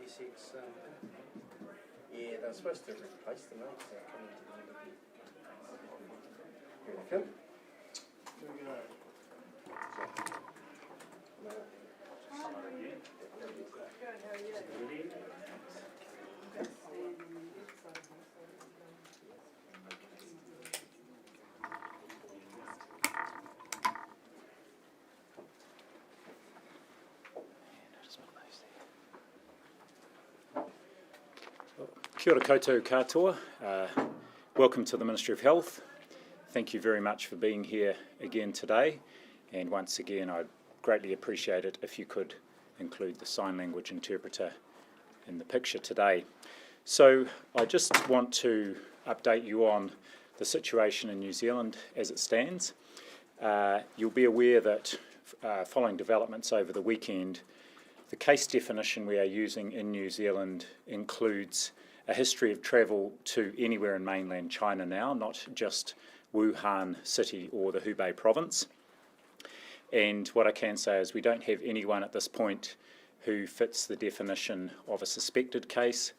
96. Yeah, they're supposed to replace them, aren't they? Coming to the end of the... Here they come. Here we go. Kia ora koutou katoa. Welcome to the Ministry of Health. Thank you very much for being here again today, and once again I'd greatly appreciate it if you could include the sign language interpreter in the picture today. So I just want to update you on the situation in New Zealand as it stands. You'll be aware that following developments over the weekend, the case definition we are using in New Zealand includes a history of travel to anywhere in mainland China now, not just Wuhan city or the Hubei province. And what I can say is we don't have anyone at this point who fits the definition of a suspected case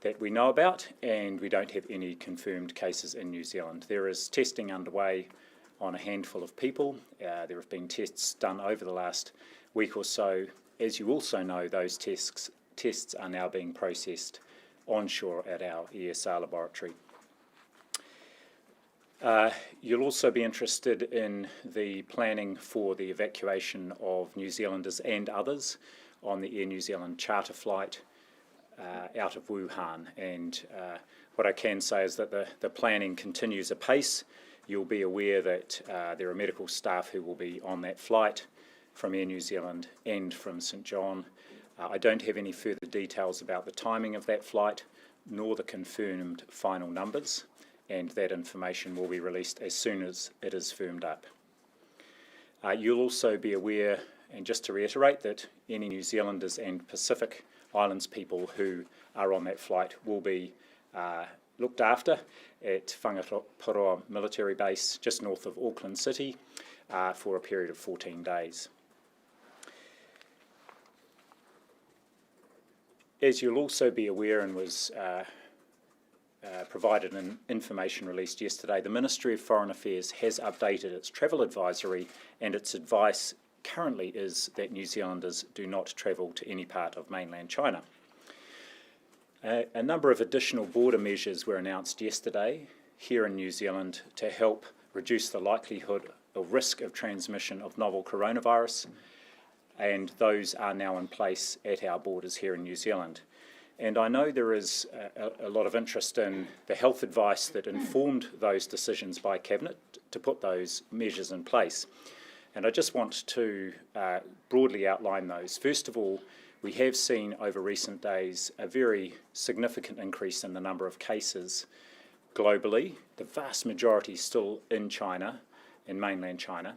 that we know about, and we don't have any confirmed cases in New Zealand. There is testing underway on a handful of people. There have been tests done over the last week or so. As you also know, those tests are now being processed onshore at our ESR laboratory. You'll also be interested in the planning for the evacuation of New Zealanders and others on the Air New Zealand charter flight out of Wuhan. And what I can say is that the planning continues apace. You'll be aware that there are medical staff who will be on that flight from Air New Zealand and from St John. I don't have any further details about the timing of that flight, nor the confirmed final numbers, and that information will be released as soon as it is firmed up. You'll also be aware, and just to reiterate, that any New Zealanders and Pacific Islands people who are on that flight will be looked after at Whangaparoa military base just north of Auckland City for a period of 14 days. As you'll also be aware, and was provided an information released yesterday, the Ministry of Foreign Affairs has updated its travel advisory, and its advice currently is that New Zealanders do not travel to any part of mainland China. A number of additional border measures were announced yesterday here in New Zealand to help reduce the likelihood or risk of transmission of novel coronavirus, and those are now in place at our borders here in New Zealand. And I know there is a lot of interest in the health advice that informed those decisions by Cabinet to put those measures in place. And I just want to broadly outline those. First of all, we have seen over recent days a very significant increase in the number of cases globally. The vast majority still in China, in mainland China.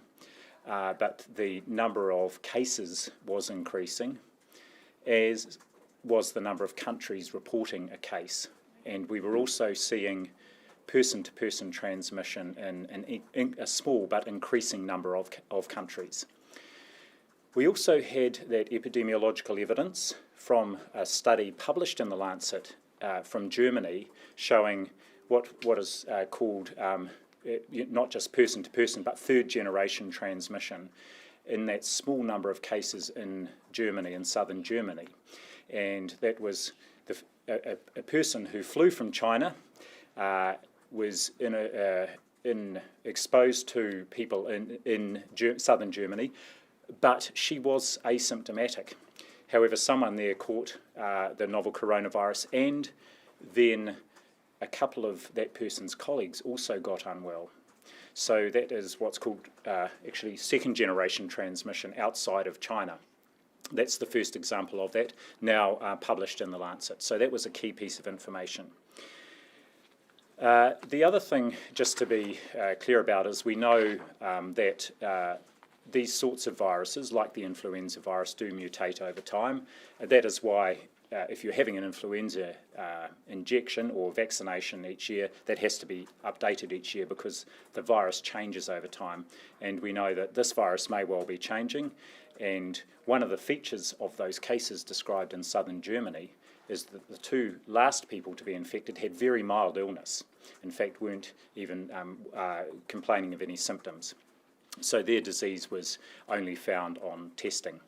But the number of cases was increasing, as was the number of countries reporting a case. And we were also seeing person-to-person transmission in a small but increasing number of countries. We also had that epidemiological evidence from a study published in The Lancet from Germany showing what is called not just person-to-person, but third-generation transmission in that small number of cases in Germany, in southern Germany. And that was a person who flew from China, was exposed to people in southern Germany, but she was asymptomatic. However, someone there caught the novel coronavirus, and then a couple of that person's colleagues also got unwell. So that is what's called actually second-generation transmission outside of China. That's the first example of that, now published in The Lancet. So that was a key piece of information. The other thing, just to be clear about, is we know that these sorts of viruses, like the influenza virus, do mutate over time. That is why if you're having an influenza injection or vaccination each year, that has to be updated each year because the virus changes over time. And we know that this virus may well be changing. And one of the features of those cases described in southern Germany is that the two last people to be infected had very mild illness. In fact, weren't even complaining of any symptoms. So their disease was only found on testing.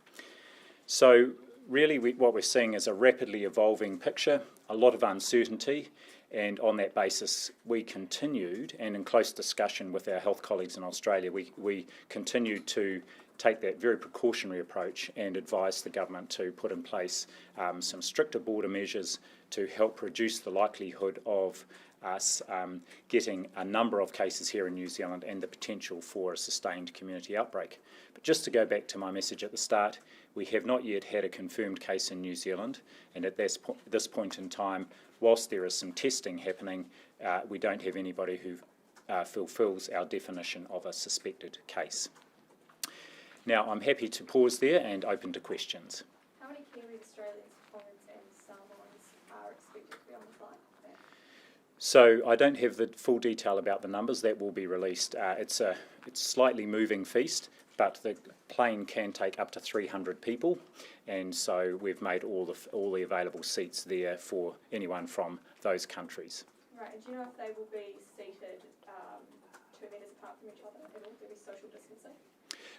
So really what we're seeing is a rapidly evolving picture, a lot of uncertainty, and on that basis we continued, and in close discussion with our health colleagues in Australia, we continued to take that very precautionary approach and advise the government to put in place some stricter border measures to help reduce the likelihood of us getting a number of cases here in New Zealand and the potential for a sustained community outbreak. But just to go back to my message at the start, we have not yet had a confirmed case in New Zealand, and at this point in time, whilst there is some testing happening, we don't have anybody who fulfills our definition of a suspected case. Now, I'm happy to pause there and open to questions. How many Kiwi, Australians, Tongs and Samoans are expected to be on the flight back? So I don't have the full detail about the numbers. That will be released. It's slightly moving feast, but the plane can take up to 300 people, and so we've made all the available seats there for anyone from those countries. Right, and do you know if they will be seated 2 metres apart from each other, and will there be social distancing?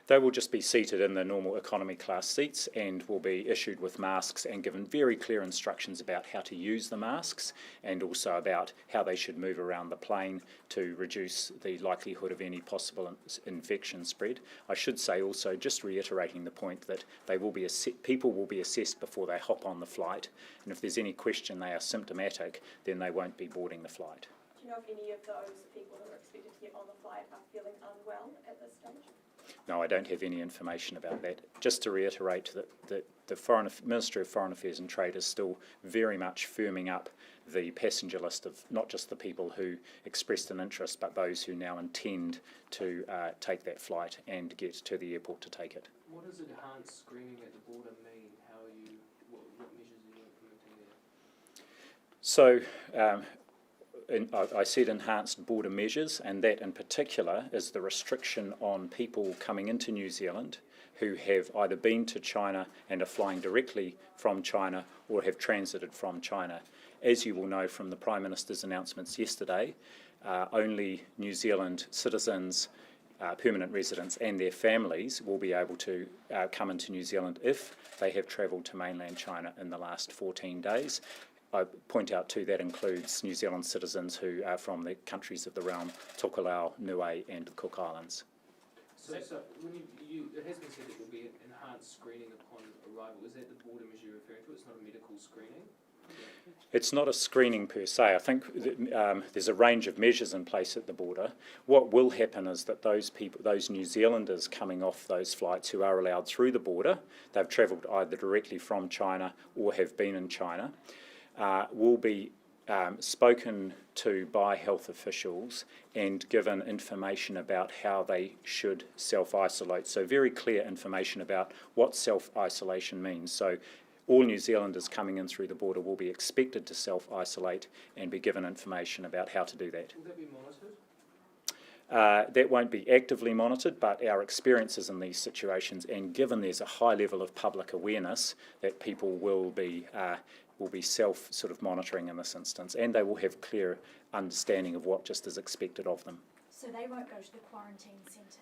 They will just be seated in the normal economy class seats and will be issued with masks and given very clear instructions about how to use the masks and also about how they should move around the plane to reduce the likelihood of any possible infection spread. I should say also, just reiterating the point, that people will be assessed before they hop on the flight, and if there's any question they are symptomatic, then they won't be boarding the flight. Do you know if any of those people who are expected to get on the flight are feeling unwell at this stage? No, I don't have any information about that. Just to reiterate that the Ministry of Foreign Affairs and Trade is still very much firming up the passenger list of not just the people who expressed an interest, but those who now intend to take that flight and get to the airport to take it. What does enhanced screening at the border mean? What measures are you implementing there? So, I said enhanced border measures, and that in particular is the restriction on people coming into New Zealand who have either been to China and are flying directly from China or have transited from China. As you will know from the Prime Minister's announcements yesterday, only New Zealand citizens, permanent residents and their families will be able to come into New Zealand if they have travelled to mainland China in the last 14 days. I point out too that includes New Zealand citizens who are from the countries of the realm, Tokelau, Niue and the Cook Islands. So when it has been said that there will be enhanced screening upon arrival. Is that the border measure you're referring to? It's not a medical screening? It's not a screening per se. I think there's a range of measures in place at the border. What will happen is that those New Zealanders coming off those flights who are allowed through the border, they've travelled either directly from China or have been in China, will be spoken to by health officials and given information about how they should self-isolate. So very clear information about what self-isolation means. So all New Zealanders coming in through the border will be expected to self-isolate and be given information about how to do that. Will that be monitored? That won't be actively monitored, but our experiences in these situations, and given there's a high level of public awareness, that people will be self-monitoring in this instance, and they will have clear understanding of what just is expected of them. So they won't go to the quarantine centre?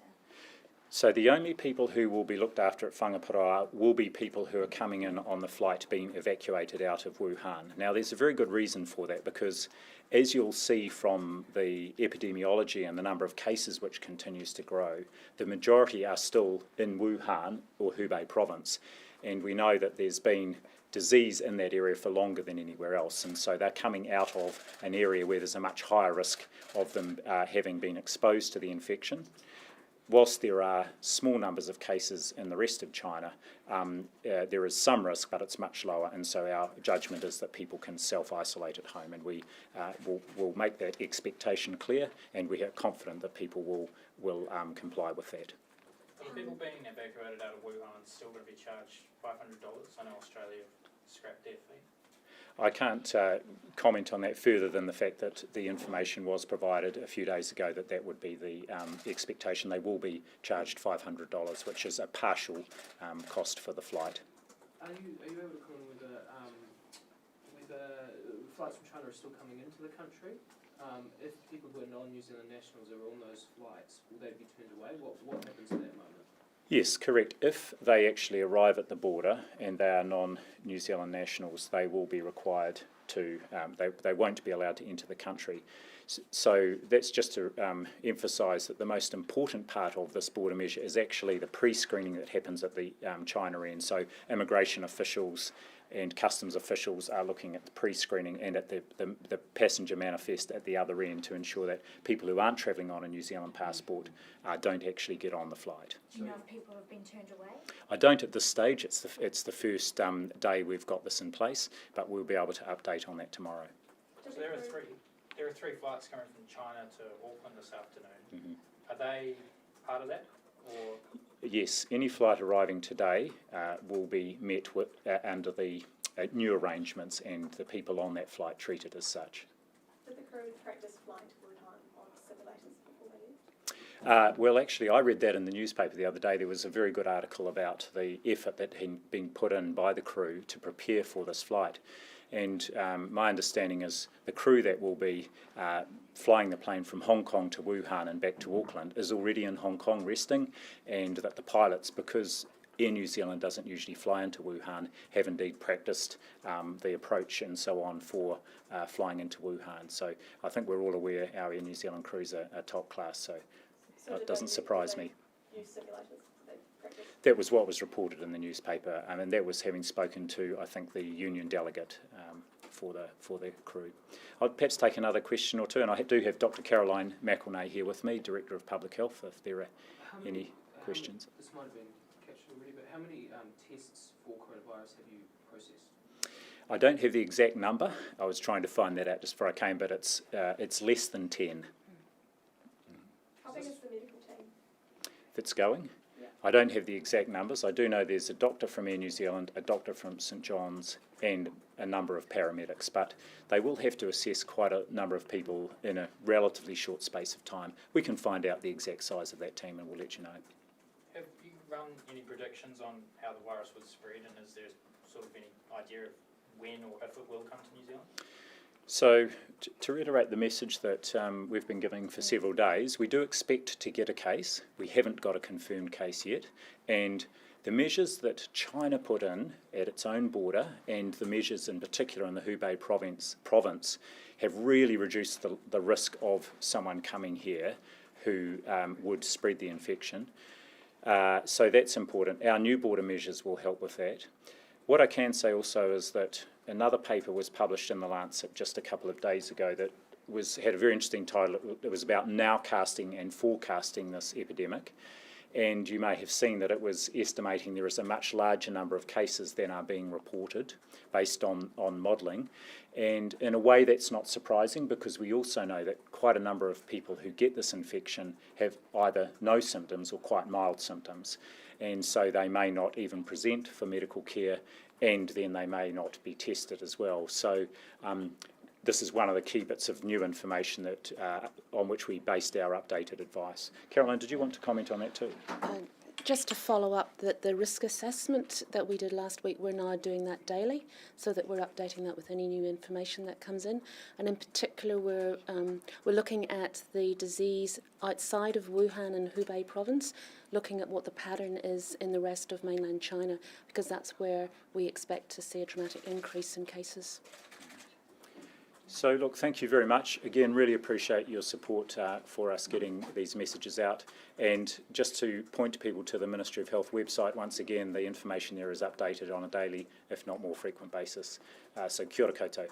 So the only people who will be looked after at Whangaparoa will be people who are coming in on the flight being evacuated out of Wuhan. Now there's a very good reason for that, because as you'll see from the epidemiology and the number of cases which continues to grow, the majority are still in Wuhan or Hubei province, and we know that there's been disease in that area for longer than anywhere else, and so they're coming out of an area where there's a much higher risk of them having been exposed to the infection. Whilst there are small numbers of cases in the rest of China, there is some risk, but it's much lower, and so our judgment is that people can self-isolate at home, and we will make that expectation clear, and we are confident that people will comply with that. Are people being evacuated out of Wuhan still going to be charged $500? I know Australia scrapped their fee. I can't comment on that further than the fact that the information was provided a few days ago that would be the expectation. They will be charged $500, which is a partial cost for the flight. Are you able to comment whether flights from China are still coming into the country. If people who are non-New Zealand nationals are on those flights, will they be turned away? What happens at that moment? Yes, correct. If they actually arrive at the border and they are non-New Zealand nationals, they will be required to, they won't be allowed to enter the country. So that's just to emphasise that the most important part of this border measure is actually the pre-screening that happens at the China end. So immigration officials and customs officials are looking at the pre-screening and at the passenger manifest at the other end to ensure that people who aren't travelling on a New Zealand passport don't actually get on the flight. Do you know if people have been turned away? I don't at this stage. It's the first day we've got this in place, but we'll be able to update on that tomorrow. So there are three flights coming from China to Auckland this afternoon. Mm-hmm. Are they part of that, or? Yes, any flight arriving today will be met with under the new arrangements and the people on that flight treated as such. Did the crew practice flying to Wuhan on simulators before they left? Well, actually, I read that in the newspaper the other day. There was a very good article about the effort that had been put in by the crew to prepare for this flight. And my understanding is the crew that will be flying the plane from Hong Kong to Wuhan and back to Auckland is already in Hong Kong resting, and that the pilots, because Air New Zealand doesn't usually fly into Wuhan, have indeed practiced the approach and so on for flying into Wuhan. So I think we're all aware our Air New Zealand crews are top class, so it doesn't surprise me. Use simulators? They practice? That was what was reported in the newspaper, and that was having spoken to, I think, the union delegate for the crew. I'll perhaps take another question or two, and I do have Dr. Caroline McElnay here with me, Director of Public Health, if there are any questions. This might have been captured already, but how many tests for coronavirus have you processed? I don't have the exact number. I was trying to find that out just before I came, but it's less than 10. How big is the medical team? That's going. Yeah. I don't have the exact numbers. I do know there's a doctor from Air New Zealand, a doctor from St John's, and a number of paramedics, but they will have to assess quite a number of people in a relatively short space of time. We can find out the exact size of that team and we'll let you know. Have you run any predictions on how the virus would spread, and is there sort of any idea of when or if it will come to New Zealand? So, to reiterate the message that we've been giving for several days, we do expect to get a case. We haven't got a confirmed case yet, and the measures that China put in at its own border, and the measures in particular in the Hubei province have really reduced the risk of someone coming here who would spread the infection. So that's important. Our new border measures will help with that. What I can say also is that another paper was published in The Lancet just a couple of days ago that had a very interesting title. It was about nowcasting and forecasting this epidemic. And you may have seen that it was estimating there is a much larger number of cases than are being reported based on modelling. And in a way that's not surprising, because we also know that quite a number of people who get this infection have either no symptoms or quite mild symptoms. And so they may not even present for medical care, and then they may not be tested as well. So this is one of the key bits of new information that on which we based our updated advice. Caroline, did you want to comment on that too? Just to follow up, that the risk assessment that we did last week, we're now doing that daily, so that we're updating that with any new information that comes in. And in particular, we're looking at the disease outside of Wuhan and Hubei province, looking at what the pattern is in the rest of mainland China, because that's where we expect to see a dramatic increase in cases. So look, thank you very much. Again, really appreciate your support for us getting these messages out. And just to point people to the Ministry of Health website, once again, the information there is updated on a daily, if not more frequent basis. So kia ora koutou.